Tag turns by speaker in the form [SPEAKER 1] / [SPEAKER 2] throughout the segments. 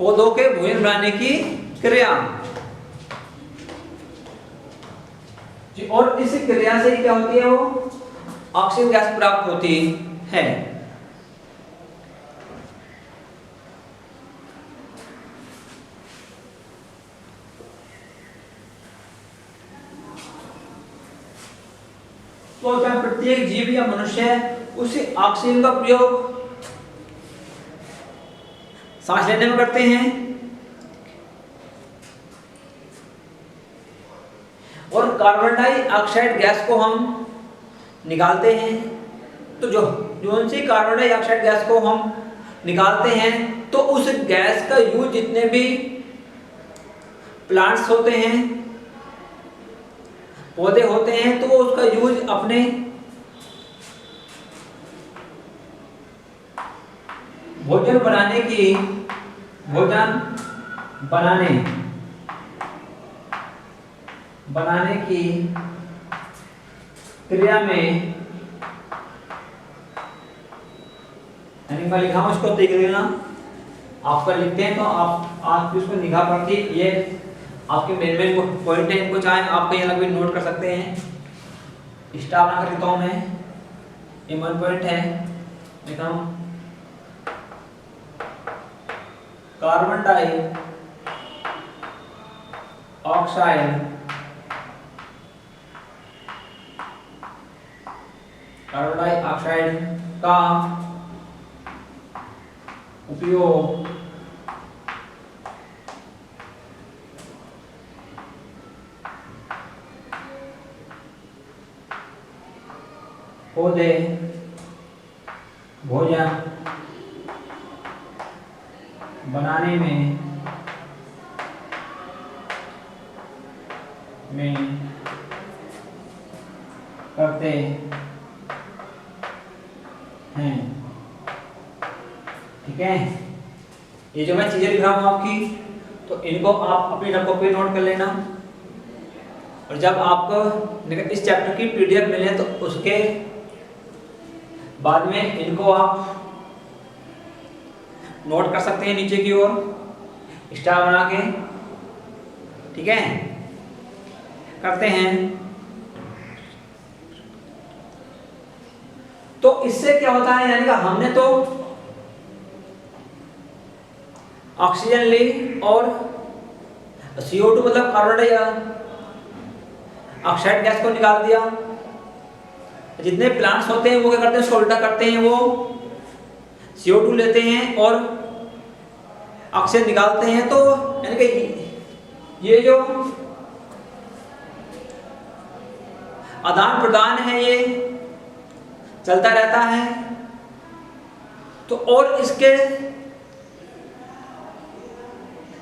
[SPEAKER 1] पौधों के भोजन बनाने की क्रिया जी। और इस क्रिया से क्या होती है, वो ऑक्सीजन गैस प्राप्त होती है। तो क्या प्रत्येक जीव या मनुष्य है उसी ऑक्सीजन का प्रयोग सांस लेने में करते हैं, और कार्बन डाइऑक्साइड गैस को हम निकालते हैं। तो जो सी कार्बन डाइऑक्साइड गैस को हम निकालते हैं, तो उस गैस का यूज जितने भी प्लांट्स होते हैं, पौधे होते हैं, तो वो उसका यूज अपने भोजन बनाने की क्रिया में, यानी मैं लिखा हूं, इसको देख लेना। आपका लिखते हैं तो आप इसको निगाह पड़ती, ये आपके मेन पॉइंट है, इनको चाहे आप कहीं अलग भी नोट कर सकते हैं। स्टार बना कर लिखता हूं मैं, ये मेन पॉइंट है। लिखा हूं कार्बन डाइऑक्साइड का उपयोग पौधे भोजन बनाने में करते हैं। ठीक है, ये जो मैं चीजें लिख रहा हूं आपकी, तो इनको आप अपनी रकम पे नोट कर लेना। और जब आपको इस चैप्टर की पीडीएफ मिले तो उसके बाद में इनको आप नोट कर सकते हैं नीचे की ओर स्टार बना के। ठीक है, करते हैं। तो इससे क्या होता है, यानी कि हमने तो ऑक्सीजन ली और CO2 मतलब कार्बन डाइऑक्साइड गैस को निकाल दिया। जितने प्लांट्स होते हैं वो क्या करते हैं, सोल्टा करते हैं, वो CO2 लेते हैं और ऑक्सीजन निकालते हैं। तो यानी कि ये जो आदान प्रदान है ये चलता रहता है। तो और इसके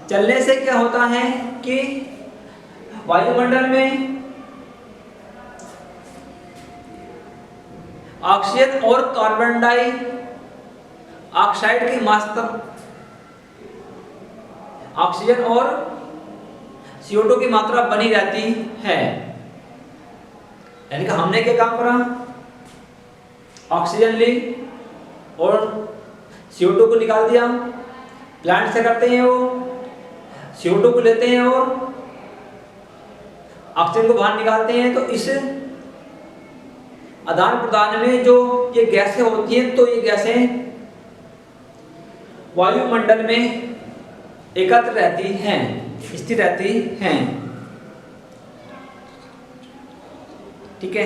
[SPEAKER 1] चलने से क्या होता है कि वायुमंडल में ऑक्सीजन और कार्बन डाइऑक्साइड की मात्रा, ऑक्सीजन और CO2 की मात्रा बनी रहती है। यानी कि हमने क्या काम करा, ऑक्सीजन ली और CO2 को निकाल दिया। प्लांट से करते हैं, वो CO2 को लेते हैं और ऑक्सीजन को बाहर निकालते हैं। तो इस आदान प्रदान में जो ये गैसें होती हैं, तो ये गैसें वायुमंडल में एकत्र रहती हैं, स्थिर रहती हैं। ठीक है,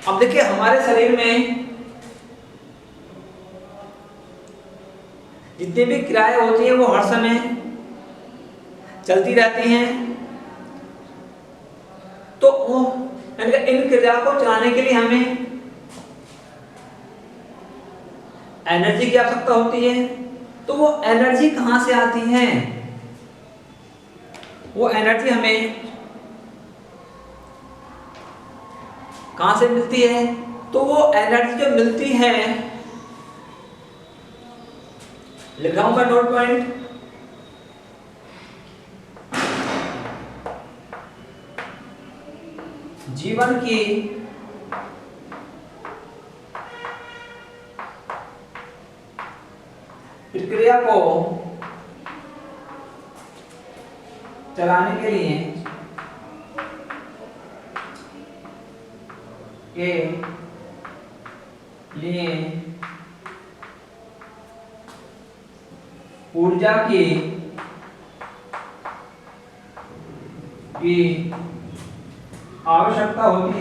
[SPEAKER 1] अब देखिए हमारे शरीर में जितनी भी क्रियाएं होती हैं वो हर समय चलती रहती हैं। तो इन क्रिया को चलाने के लिए हमें एनर्जी की आवश्यकता होती है। तो वो एनर्जी कहां से आती है, वो एनर्जी हमें कहां से मिलती है। तो वो एनर्जी जो मिलती है, लिख रहा हूं मैं नोट पॉइंट, जीवन की प्रक्रिया को चलाने के लिए ऊर्जा की आवश्यकता होती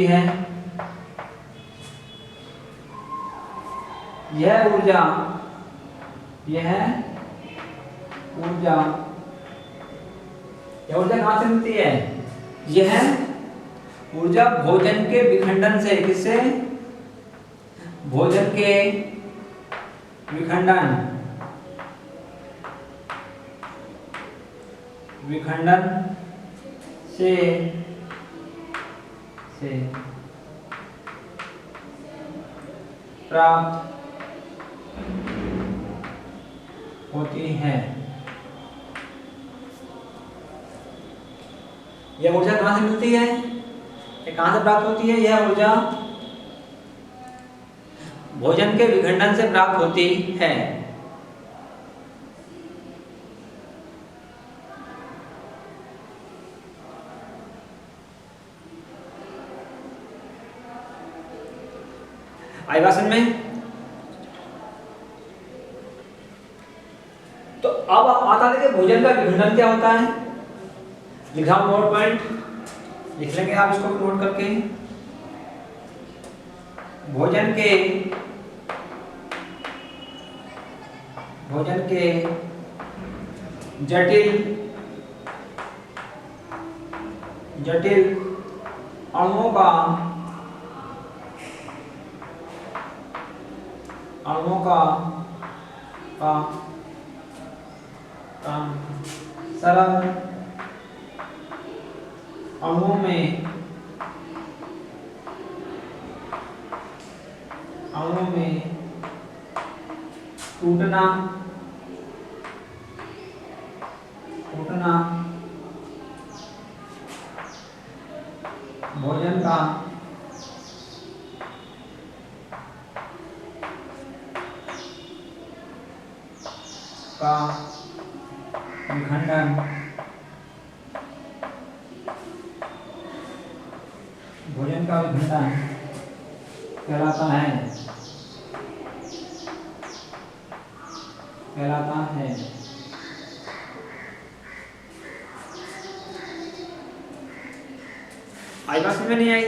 [SPEAKER 1] है, यह ऊर्जा कहाँ से मिलती है? यह ऊर्जा भोजन के विखंडन से, किससे? भोजन के विखंडन से प्राप्त होती है। यह ऊर्जा कहाँ से मिलती है? ये कहाँ से प्राप्त होती है? यह ऊर्जा भोजन के विखंडन से प्राप्त होती है। आई बात समझ में? तो अब आता है कि भोजन का विखंडन क्या होता है। लिखा हूं नोट पॉइंट, लिख लेंगे आप इसको नोट करके। भोजन के जटिल अणुओं का सरल अणुओं में टूटना भोजन का विखंडन कहलाता है। आई बात समझ में नहीं आई?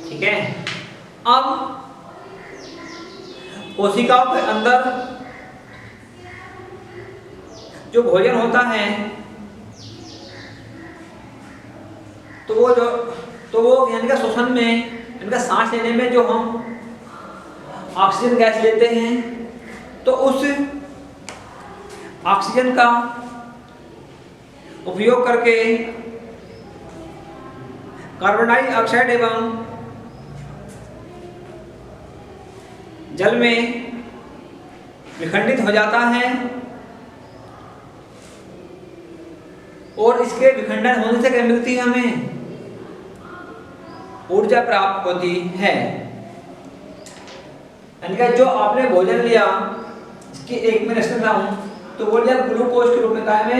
[SPEAKER 1] ठीक है। अब कोशिकाओं के अंदर जो भोजन होता है तो वो यानी कि श्वसन में, इनका सांस लेने में जो हम ऑक्सीजन गैस लेते हैं तो उस ऑक्सीजन का उपयोग करके कार्बन डाइऑक्साइड एवं जल में विखंडित हो जाता है और इसके विखंडन होने से क्या मिलती है? हमें ऊर्जा प्राप्त होती है। यानी कि जो आपने भोजन लिया, इसकी एक में रचना हूं तो वो लिया ग्लूकोज के रूप में। क्या है?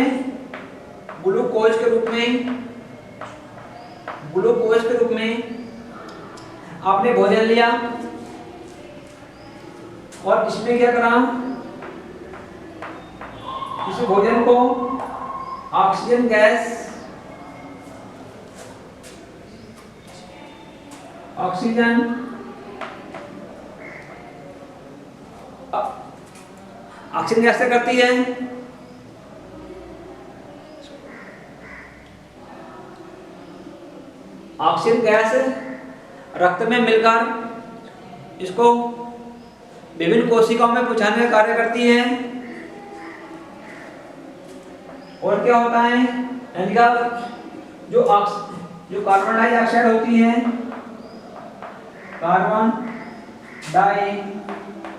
[SPEAKER 1] ग्लूकोज के रूप में आपने भोजन लिया और इसमें क्या करा? इस भोजन को ऑक्सीजन गैस, ऑक्सीजन गैस से करती है ऑक्सीजन गैस रक्त में मिलकर इसको विभिन्न कोशिकाओं में पहुंचाने का कार्य करती है। और क्या होता है? यानी जो कार्बन डाइऑक्साइड होती है, carbon dioxide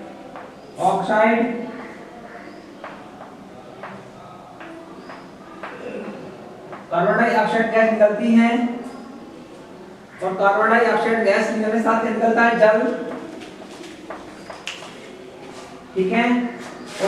[SPEAKER 1] carbon dioxide gas निकलती है और कार्बन डाइऑक्साइड गैस निकलने के साथ निकलता है जल। ठीक है।